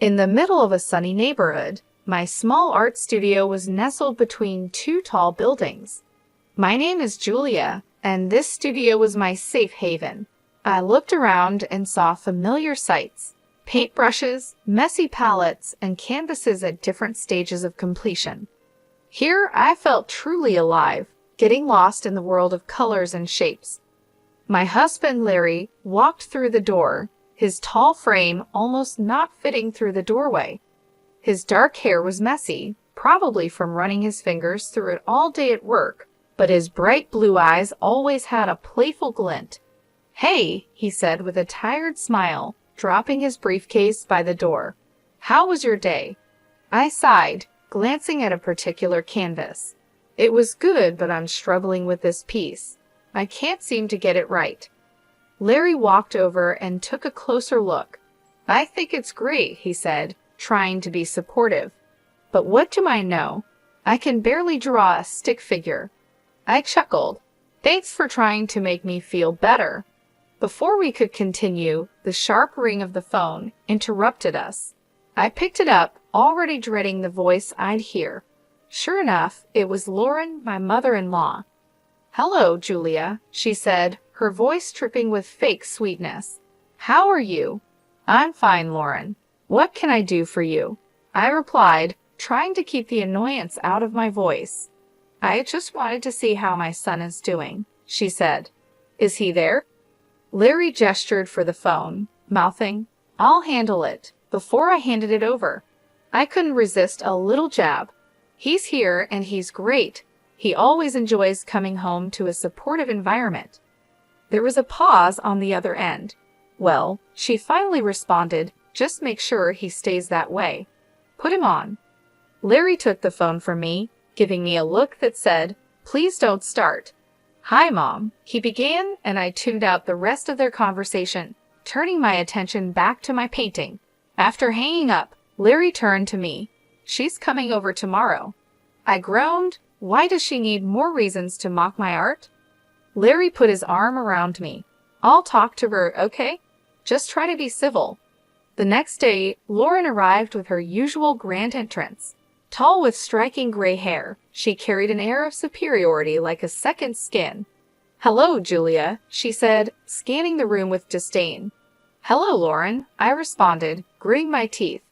In the middle of a sunny neighborhood, my small art studio was nestled between two tall buildings. My name is Julia, and this studio was my safe haven. I looked around and saw familiar sights: paintbrushes, messy palettes, and canvases at different stages of completion. Here I felt truly alive, getting lost in the world of colors and shapes. My husband, Larry, walked through the door, his tall frame almost not fitting through the doorway. His dark hair was messy, probably from running his fingers through it all day at work, but his bright blue eyes always had a playful glint. "Hey," he said with a tired smile, dropping his briefcase by the door. "How was your day?" I sighed, glancing at a particular canvas. "It was good, but I'm struggling with this piece. I can't seem to get it right." Larry walked over and took a closer look. "I think it's great," he said, trying to be supportive. "But what do I know? I can barely draw a stick figure." I chuckled. "Thanks for trying to make me feel better." Before we could continue, the sharp ring of the phone interrupted us. I picked it up, already dreading the voice I'd hear. Sure enough, it was Lauren, my mother-in-law. "Hello, Julia," she said, her voice dripping with fake sweetness. "How are you?" "I'm fine, Lauren. What can I do for you?" I replied, trying to keep the annoyance out of my voice. "I just wanted to see how my son is doing," she said. "Is he there?" Larry gestured for the phone, mouthing, "I'll handle it," before I handed it over. I couldn't resist a little jab. "He's here and he's great. He always enjoys coming home to a supportive environment." There was a pause on the other end. "Well," she finally responded, "just make sure he stays that way. Put him on." Larry took the phone from me, giving me a look that said, "Please don't start." "Hi, Mom," he began, and I tuned out the rest of their conversation, turning my attention back to my painting. After hanging up, Larry turned to me. "She's coming over tomorrow." I groaned. Why does she need more reasons to mock my art? Larry put his arm around me. "I'll talk to her, okay? Just try to be civil." The next day, Lauren arrived with her usual grand entrance. Tall with striking gray hair, she carried an air of superiority like a second skin. "Hello, Julia," she said, scanning the room with disdain. "Hello, Lauren," I responded, gritting my teeth.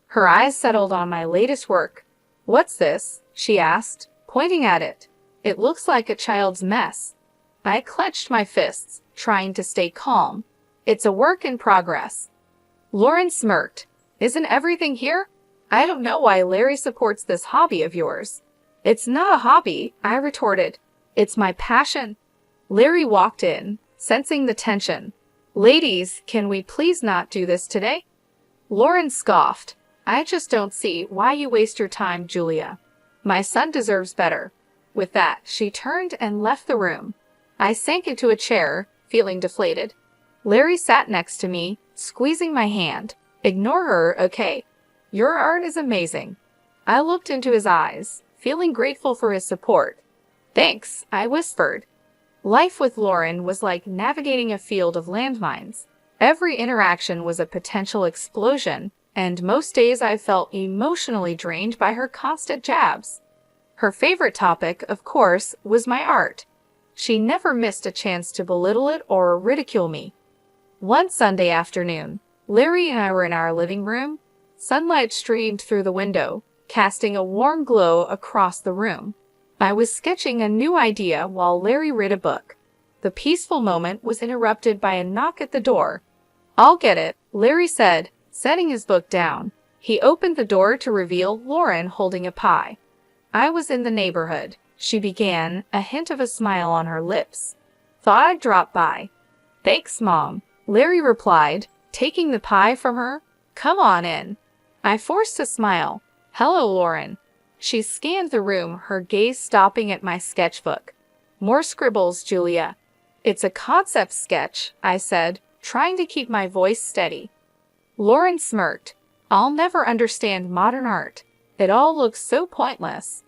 Her eyes settled on my latest work. "What's this?" she asked, pointing at it. "It looks like a child's mess." I clenched my fists, trying to stay calm. "It's a work in progress." Lauren smirked. "Isn't everything here?" "I don't know why Larry supports this hobby of yours." "It's not a hobby," I retorted. "It's my passion." Larry walked in, sensing the tension. "Ladies, can we please not do this today?" Lauren scoffed. "I just don't see why you waste your time, Julia. My son deserves better." With that, she turned and left the room. I sank into a chair, feeling deflated. Larry sat next to me, squeezing my hand. "Ignore her, okay? Your art is amazing." I looked into his eyes, feeling grateful for his support. "Thanks," I whispered. Life with Lauren was like navigating a field of landmines. Every interaction was a potential explosion, and most days I felt emotionally drained by her constant jabs. Her favorite topic, of course, was my art. She never missed a chance to belittle it or ridicule me. One Sunday afternoon, Larry and I were in our living room. Sunlight streamed through the window, casting a warm glow across the room. I was sketching a new idea while Larry read a book. The peaceful moment was interrupted by a knock at the door. "I'll get it," Larry said, setting his book down. He opened the door to reveal Lauren holding a pie. "I was in the neighborhood," she began, a hint of a smile on her lips. "Thought I'd drop by." "Thanks, Mom," Larry replied, taking the pie from her. "Come on in." I forced a smile. "Hello, Lauren." She scanned the room, her gaze stopping at my sketchbook. "More scribbles, Julia." "It's a concept sketch," I said, trying to keep my voice steady. Lauren smirked. "I'll never understand modern art. It all looks so pointless."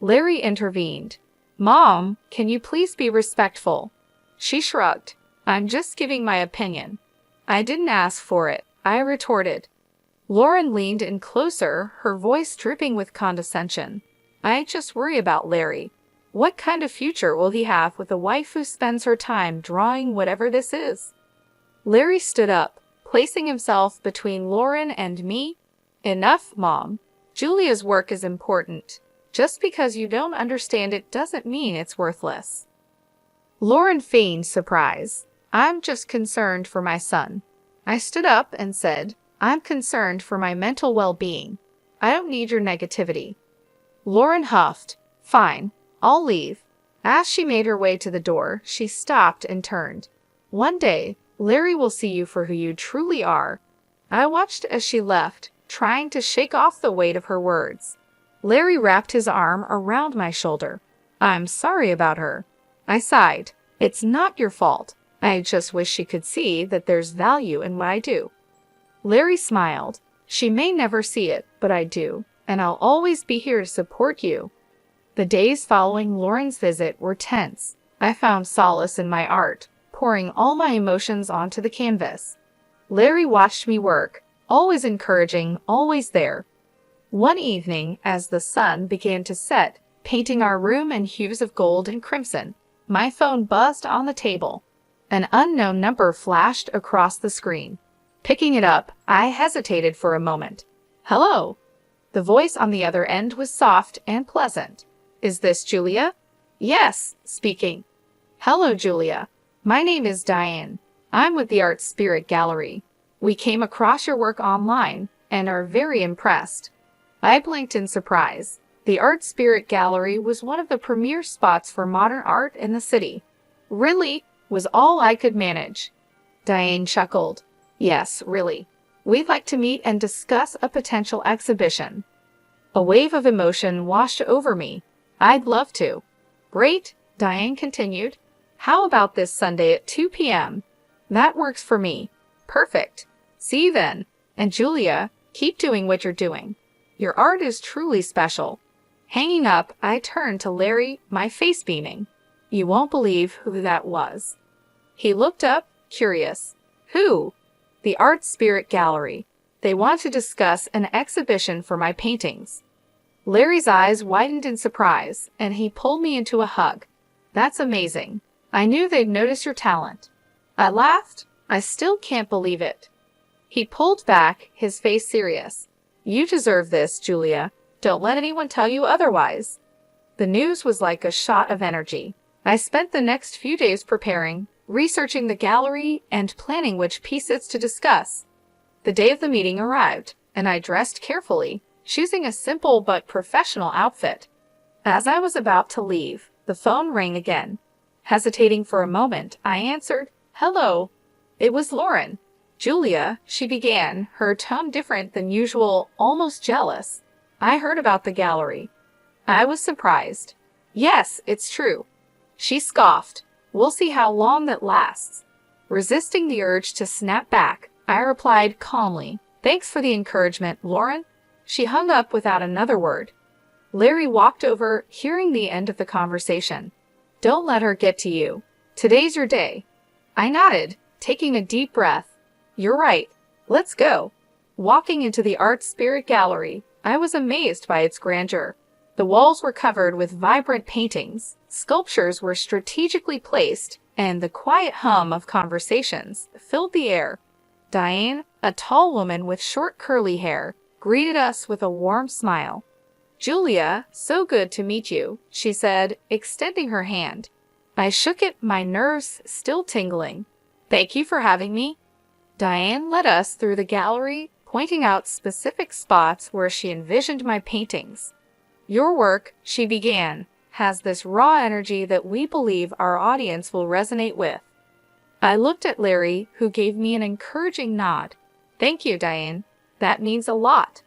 Larry intervened. "Mom, can you please be respectful?" She shrugged. "I'm just giving my opinion." "I didn't ask for it," I retorted. Lauren leaned in closer, her voice dripping with condescension. I just worry about Larry. What kind of future will he have with a wife who spends her time drawing whatever this is? Larry stood up, placing himself between Lauren and me. Enough, Mom. Julia's work is important. Just because you don't understand it doesn't mean it's worthless. Lauren feigned surprise. I'm just concerned for my son. I stood up and said, I'm concerned for my mental well-being. I don't need your negativity. Lauren huffed. Fine, I'll leave. As she made her way to the door, she stopped and turned. One day, Larry will see you for who you truly are. I watched as she left, trying to shake off the weight of her words. Larry wrapped his arm around my shoulder. I'm sorry about her. I sighed. It's not your fault. I just wish she could see that there's value in what I do. Larry smiled. She may never see it, but I do, and I'll always be here to support you. The days following Lauren's visit were tense. I found solace in my art, pouring all my emotions onto the canvas. Larry watched me work, always encouraging, always there. One evening, as the sun began to set, painting our room in hues of gold and crimson, my phone buzzed on the table. An unknown number flashed across the screen. Picking it up, I hesitated for a moment. Hello. The voice on the other end was soft and pleasant. Is this Julia? Yes, speaking. Hello, Julia. My name is Diane. I'm with the Art Spirit Gallery. We came across your work online and are very impressed. I blinked in surprise. The Art Spirit Gallery was one of the premier spots for modern art in the city. Really? Was all I could manage. Diane chuckled. Yes, really. We'd like to meet and discuss a potential exhibition. A wave of emotion washed over me. I'd love to. Great, Diane continued. How about this Sunday at 2 p.m.? That works for me. Perfect. See you then. And Julia, keep doing what you're doing. Your art is truly special. Hanging up, I turned to Larry, my face beaming. You won't believe who that was. He looked up, curious. Who? The Art Spirit Gallery. They want to discuss an exhibition for my paintings. Larry's eyes widened in surprise, and he pulled me into a hug. That's amazing. I knew they'd notice your talent. I laughed. I still can't believe it. He pulled back, his face serious. You deserve this, Julia. Don't let anyone tell you otherwise. The news was like a shot of energy. I spent the next few days preparing, researching the gallery, and planning which pieces to discuss. The day of the meeting arrived, and I dressed carefully, choosing a simple but professional outfit. As I was about to leave, the phone rang again. Hesitating for a moment, I answered, Hello. It was Lauren. Julia, she began, her tone different than usual, almost jealous. I heard about the gallery. I was surprised. Yes, it's true. She scoffed. We'll see how long that lasts. Resisting the urge to snap back, I replied calmly, Thanks for the encouragement, Lauren. She hung up without another word. Larry walked over, hearing the end of the conversation. Don't let her get to you. Today's your day. I nodded, taking a deep breath. You're right. Let's go. Walking into the Art Spirit Gallery, I was amazed by its grandeur. The walls were covered with vibrant paintings, sculptures were strategically placed, and the quiet hum of conversations filled the air. Diane, a tall woman with short curly hair, greeted us with a warm smile. Julia, so good to meet you, she said, extending her hand. I shook it, my nerves still tingling. Thank you for having me. Diane led us through the gallery, pointing out specific spots where she envisioned my paintings. Your work, she began, has this raw energy that we believe our audience will resonate with. I looked at Larry, who gave me an encouraging nod. Thank you, Diane. That means a lot.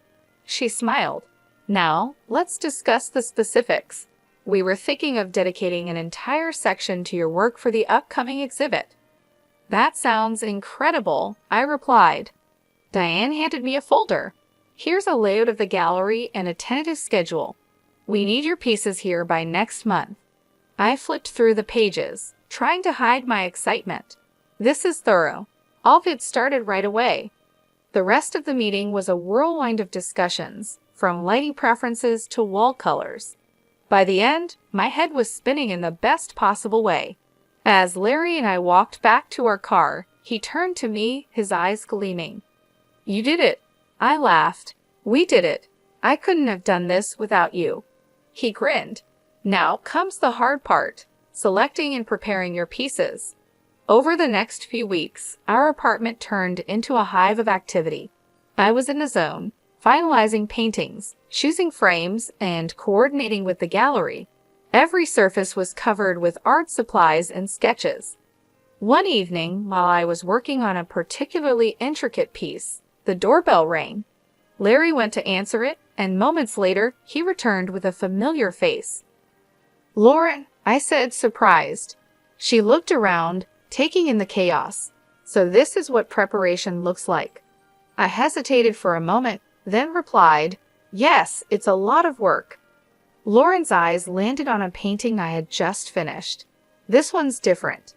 She smiled. Now, let's discuss the specifics. We were thinking of dedicating an entire section to your work for the upcoming exhibit. That sounds incredible, I replied. Diane handed me a folder. Here's a layout of the gallery and a tentative schedule. We need your pieces here by next month. I flipped through the pages, trying to hide my excitement. This is thorough. I'll get started right away. The rest of the meeting was a whirlwind of discussions, from lighting preferences to wall colors. By the end, my head was spinning in the best possible way. As Larry and I walked back to our car, he turned to me, his eyes gleaming. "You did it." I laughed. "We did it. I couldn't have done this without you." He grinned. "Now comes the hard part, selecting and preparing your pieces." Over the next few weeks, our apartment turned into a hive of activity. I was in a zone, finalizing paintings, choosing frames, and coordinating with the gallery. Every surface was covered with art supplies and sketches. One evening, while I was working on a particularly intricate piece, the doorbell rang. Larry went to answer it, and moments later, he returned with a familiar face. "Lauren," I said, surprised. She looked around, taking in the chaos. "So this is what preparation looks like." I hesitated for a moment, then replied, "Yes, it's a lot of work." Lauren's eyes landed on a painting I had just finished. "This one's different."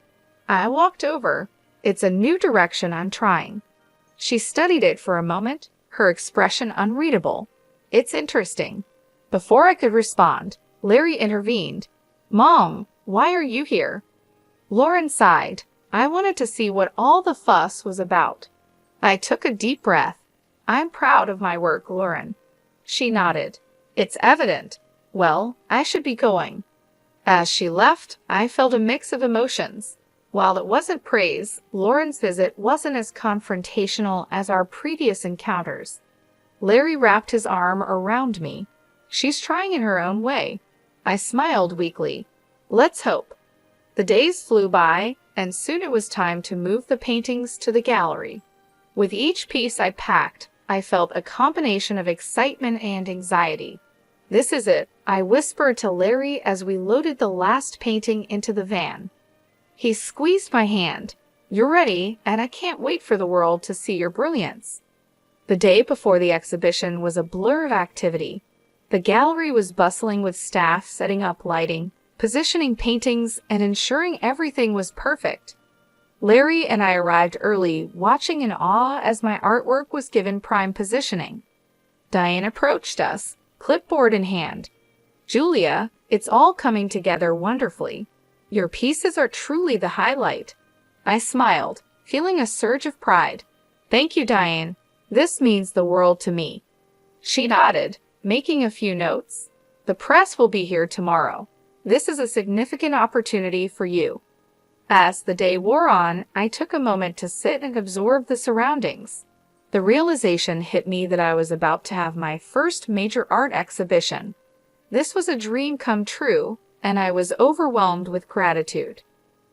I walked over. "It's a new direction I'm trying." She studied it for a moment, her expression unreadable. "It's interesting." Before I could respond, Larry intervened. "Mom, why are you here?" Lauren sighed. "I wanted to see what all the fuss was about." I took a deep breath. "I'm proud of my work, Lauren." She nodded. "It's evident. Well, I should be going." As she left, I felt a mix of emotions. While it wasn't praise, Lauren's visit wasn't as confrontational as our previous encounters. Larry wrapped his arm around me. "She's trying in her own way." I smiled weakly. "Let's hope." The days flew by, and soon it was time to move the paintings to the gallery. With each piece I packed, I felt a combination of excitement and anxiety. "This is it," I whispered to Larry as we loaded the last painting into the van. He squeezed my hand. "You're ready, and I can't wait for the world to see your brilliance." The day before the exhibition was a blur of activity. The gallery was bustling with staff setting up lighting, positioning paintings, and ensuring everything was perfect. Larry and I arrived early, watching in awe as my artwork was given prime positioning. Diane approached us, clipboard in hand. "Julia, it's all coming together wonderfully. Your pieces are truly the highlight." I smiled, feeling a surge of pride. "Thank you, Diane. This means the world to me." She nodded, making a few notes. "The press will be here tomorrow. This is a significant opportunity for you." As the day wore on, I took a moment to sit and absorb the surroundings. The realization hit me that I was about to have my first major art exhibition. This was a dream come true, and I was overwhelmed with gratitude.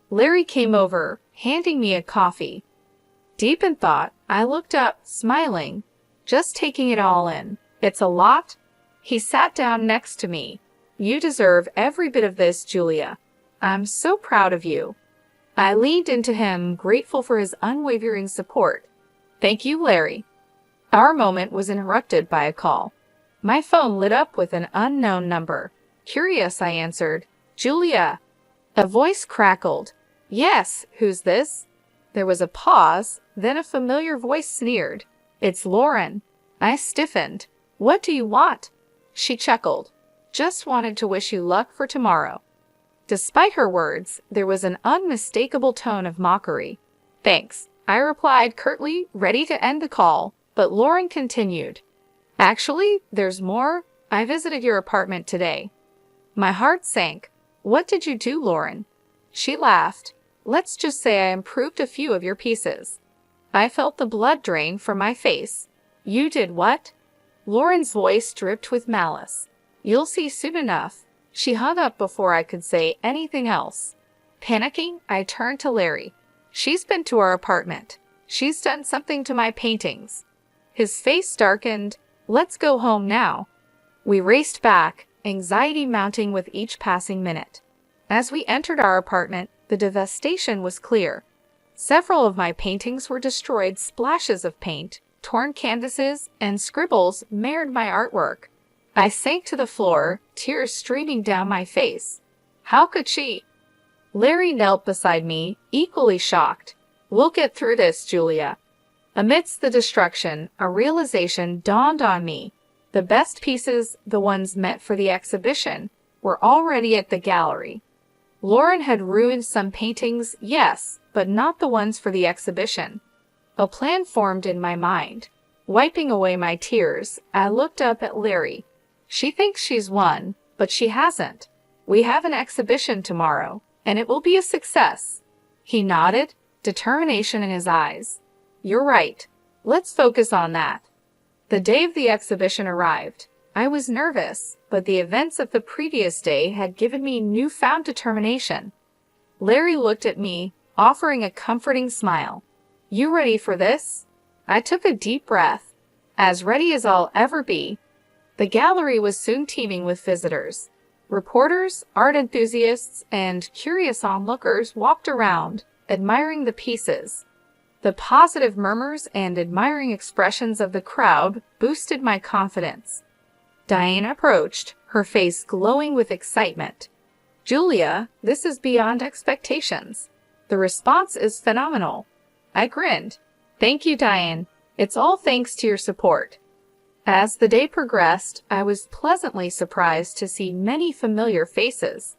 Larry came over, handing me a coffee. Deep in thought, I looked up, smiling, just taking it all in. "It's a lot." He sat down next to me. "You deserve every bit of this, Julia. I'm so proud of you." I leaned into him, grateful for his unwavering support. "Thank you, Larry." Our moment was interrupted by a call. My phone lit up with an unknown number. Curious, I answered. "Julia." A voice crackled. "Yes, who's this?" There was a pause, then a familiar voice sneered. "It's Lauren." I stiffened. "What do you want?" She chuckled. "Just wanted to wish you luck for tomorrow." Despite her words, there was an unmistakable tone of mockery. "Thanks," I replied curtly, ready to end the call, but Lauren continued. "Actually, there's more. I visited your apartment today." My heart sank. "What did you do, Lauren?" She laughed. "Let's just say I improved a few of your pieces." I felt the blood drain from my face. "You did what?" Lauren's voice dripped with malice. "You'll see soon enough." She hung up before I could say anything else. Panicking, I turned to Larry. "She's been to our apartment. She's done something to my paintings." His face darkened. "Let's go home now." We raced back, anxiety mounting with each passing minute. As we entered our apartment, the devastation was clear. Several of my paintings were destroyed, splashes of paint, torn canvases, and scribbles marred my artwork. I sank to the floor, tears streaming down my face. How could she? Larry knelt beside me, equally shocked. "We'll get through this, Julia." Amidst the destruction, a realization dawned on me. The best pieces, the ones meant for the exhibition, were already at the gallery. Lauren had ruined some paintings, yes, but not the ones for the exhibition. A plan formed in my mind. Wiping away my tears, I looked up at Larry. She thinks she's won, but she hasn't. We have an exhibition tomorrow, and it will be a success. He nodded, determination in his eyes. You're right. Let's focus on that. The day of the exhibition arrived. I was nervous, but the events of the previous day had given me newfound determination. Larry looked at me, offering a comforting smile. You ready for this? I took a deep breath. As ready as I'll ever be. The gallery was soon teeming with visitors. Reporters, art enthusiasts, and curious onlookers walked around, admiring the pieces. The positive murmurs and admiring expressions of the crowd boosted my confidence. Diane approached, her face glowing with excitement. Julia, this is beyond expectations. The response is phenomenal. I grinned. Thank you, Diane. It's all thanks to your support. As the day progressed, I was pleasantly surprised to see many familiar faces.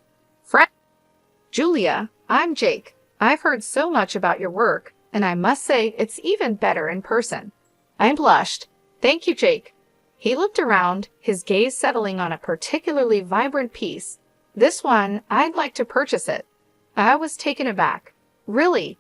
Julia, I'm Jake. I've heard so much about your work, and I must say it's even better in person. I blushed. Thank you, Jake. He looked around, his gaze settling on a particularly vibrant piece. This one, I'd like to purchase it. I was taken aback. Really?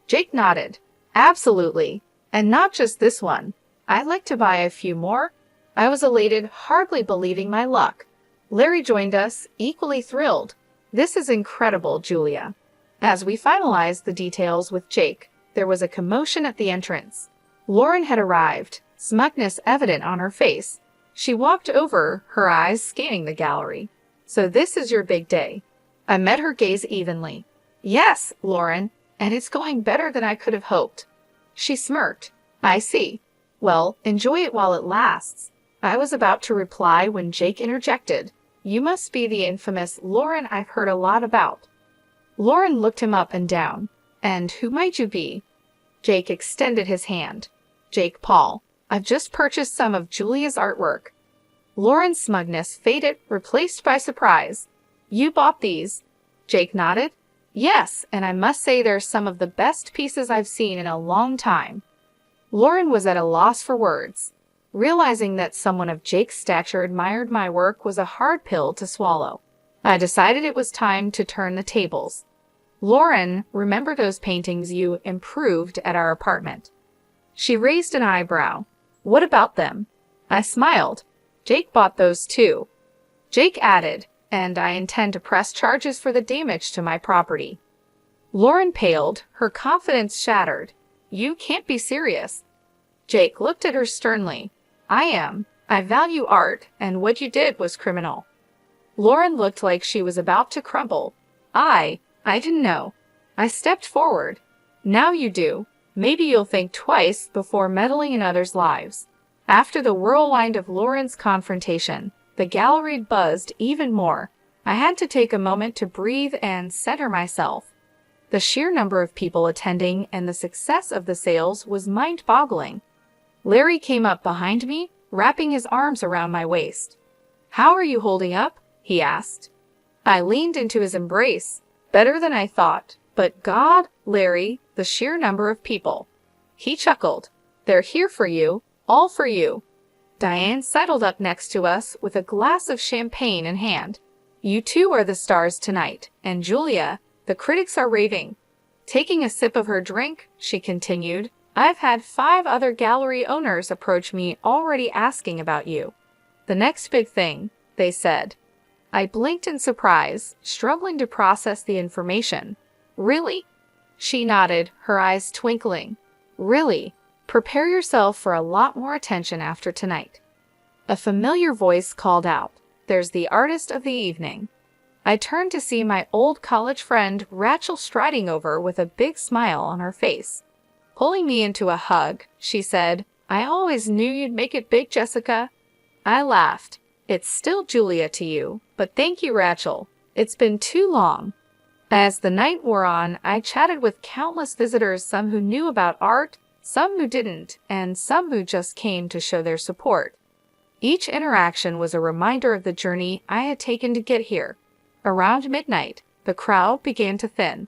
Jake nodded. Absolutely. And not just this one. I'd like to buy a few more. I was elated, hardly believing my luck. Larry joined us, equally thrilled. This is incredible, Julia. As we finalized the details with Jake, there was a commotion at the entrance. Lauren had arrived, smugness evident on her face. She walked over, her eyes scanning the gallery. So this is your big day. I met her gaze evenly. Yes, Lauren, and it's going better than I could have hoped. She smirked. I see. Well, enjoy it while it lasts. I was about to reply when Jake interjected. You must be the infamous Lauren I've heard a lot about. Lauren looked him up and down. And who might you be? Jake extended his hand. Jake Paul. I've just purchased some of Julia's artwork. Lauren's smugness faded, replaced by surprise. You bought these? Jake nodded. Yes, and I must say they're some of the best pieces I've seen in a long time. Lauren was at a loss for words. Realizing that someone of Jake's stature admired my work was a hard pill to swallow. I decided it was time to turn the tables. Lauren, remember those paintings you improved at our apartment? She raised an eyebrow. What about them? I smiled. Jake bought those too. Jake added, and I intend to press charges for the damage to my property. Lauren paled, her confidence shattered. You can't be serious. Jake looked at her sternly. I am. I value art, and what you did was criminal. Lauren looked like she was about to crumble. I didn't know. I stepped forward. Now you do. Maybe you'll think twice before meddling in others' lives. After the whirlwind of Lauren's confrontation, the gallery buzzed even more. I had to take a moment to breathe and center myself. The sheer number of people attending and the success of the sales was mind-boggling. Larry came up behind me, wrapping his arms around my waist. How are you holding up? He asked. I leaned into his embrace. Better than I thought. But God, Larry, the sheer number of people. He chuckled. They're here for you, all for you. Diane sidled up next to us with a glass of champagne in hand. You two are the stars tonight, and Julia, the critics are raving. Taking a sip of her drink, she continued, I've had 5 other gallery owners approach me already asking about you. The next big thing, they said. I blinked in surprise, struggling to process the information. Really? She nodded, her eyes twinkling. Really? Prepare yourself for a lot more attention after tonight. A familiar voice called out, There's the artist of the evening. I turned to see my old college friend Rachel striding over with a big smile on her face. Pulling me into a hug, she said, I always knew you'd make it big, Jessica. I laughed. It's still Julia to you, but thank you, Rachel. It's been too long. As the night wore on, I chatted with countless visitors, some who knew about art, some who didn't, and some who just came to show their support. Each interaction was a reminder of the journey I had taken to get here. Around midnight, the crowd began to thin.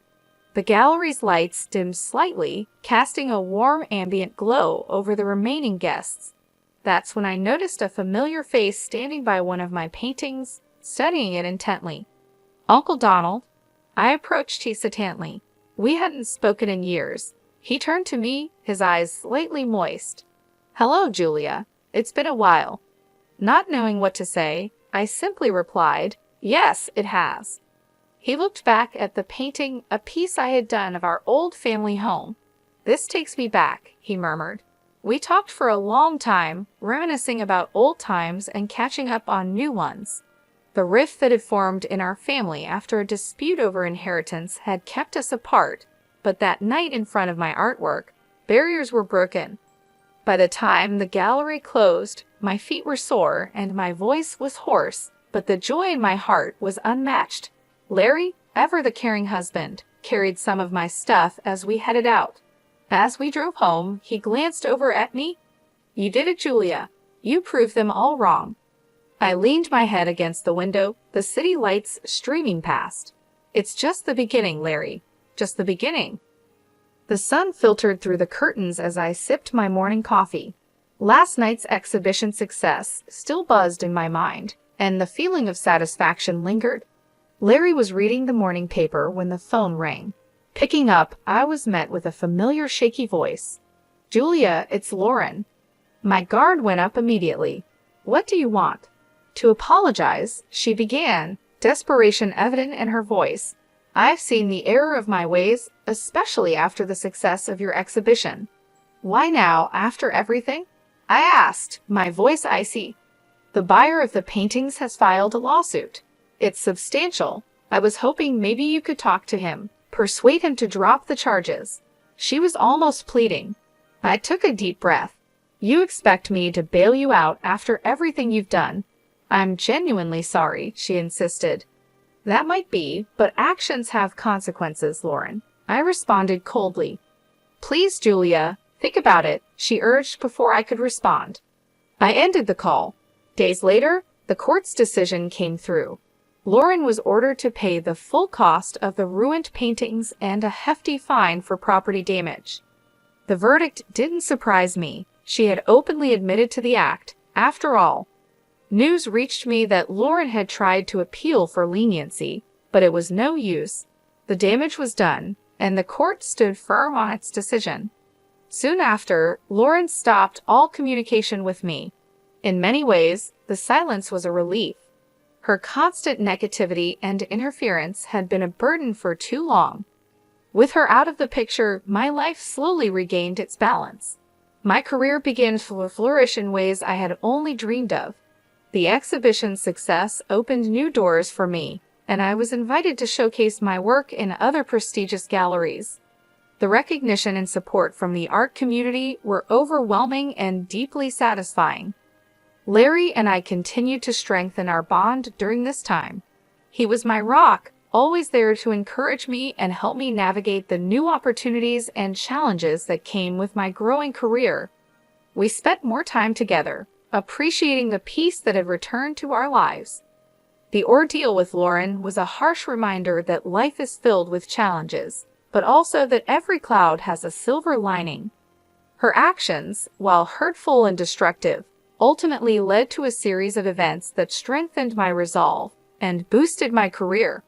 The gallery's lights dimmed slightly, casting a warm ambient glow over the remaining guests. That's when I noticed a familiar face standing by one of my paintings, studying it intently. Uncle Donald. I approached hesitantly. We hadn't spoken in years. He turned to me, his eyes slightly moist. "Hello, Julia. It's been a while." Not knowing what to say, I simply replied, "Yes, it has." He looked back at the painting, a piece I had done of our old family home. "This takes me back," he murmured. We talked for a long time, reminiscing about old times and catching up on new ones. The rift that had formed in our family after a dispute over inheritance had kept us apart, but that night in front of my artwork, barriers were broken. By the time the gallery closed, my feet were sore and my voice was hoarse, but the joy in my heart was unmatched. Larry, ever the caring husband, carried some of my stuff as we headed out. As we drove home, he glanced over at me. "You did it, Julia. You proved them all wrong." I leaned my head against the window, the city lights streaming past. "It's just the beginning, Larry. Just the beginning." The sun filtered through the curtains as I sipped my morning coffee. Last night's exhibition success still buzzed in my mind, and the feeling of satisfaction lingered. Larry was reading the morning paper when the phone rang. Picking up, I was met with a familiar shaky voice. "Julia, it's Lauren." My guard went up immediately. "What do you want?" To apologize, she began, desperation evident in her voice. "I've seen the error of my ways, especially after the success of your exhibition." "Why now, after everything?" I asked, my voice icy. "The buyer of the paintings has filed a lawsuit. It's substantial. I was hoping maybe you could talk to him, persuade him to drop the charges." She was almost pleading. I took a deep breath. "You expect me to bail you out after everything you've done?" "I'm genuinely sorry," she insisted. "That might be, but actions have consequences, Lauren," I responded coldly. "Please, Julia, think about it," she urged before I could respond. I ended the call. Days later, the court's decision came through. Lauren was ordered to pay the full cost of the ruined paintings and a hefty fine for property damage. The verdict didn't surprise me. She had openly admitted to the act. After all, news reached me that Lauren had tried to appeal for leniency, but it was no use. The damage was done, and the court stood firm on its decision. Soon after, Lauren stopped all communication with me. In many ways, the silence was a relief. Her constant negativity and interference had been a burden for too long. With her out of the picture, my life slowly regained its balance. My career began to flourish in ways I had only dreamed of. The exhibition's success opened new doors for me, and I was invited to showcase my work in other prestigious galleries. The recognition and support from the art community were overwhelming and deeply satisfying. Larry and I continued to strengthen our bond during this time. He was my rock, always there to encourage me and help me navigate the new opportunities and challenges that came with my growing career. We spent more time together, appreciating the peace that had returned to our lives. The ordeal with Lauren was a harsh reminder that life is filled with challenges, but also that every cloud has a silver lining. Her actions, while hurtful and destructive, ultimately led to a series of events that strengthened my resolve and boosted my career.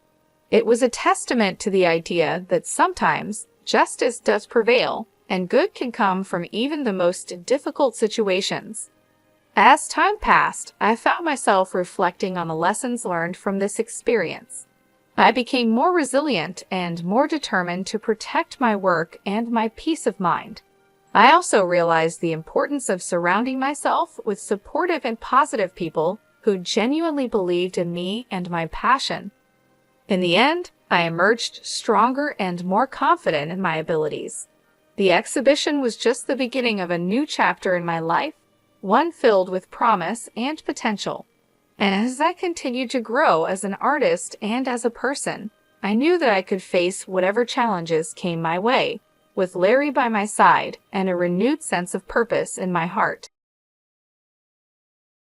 It was a testament to the idea that sometimes justice does prevail, and good can come from even the most difficult situations. As time passed, I found myself reflecting on the lessons learned from this experience. I became more resilient and more determined to protect my work and my peace of mind. I also realized the importance of surrounding myself with supportive and positive people who genuinely believed in me and my passion. In the end, I emerged stronger and more confident in my abilities. The exhibition was just the beginning of a new chapter in my life, one filled with promise and potential. And as I continued to grow as an artist and as a person, I knew that I could face whatever challenges came my way. with Larry by my side and a renewed sense of purpose in my heart.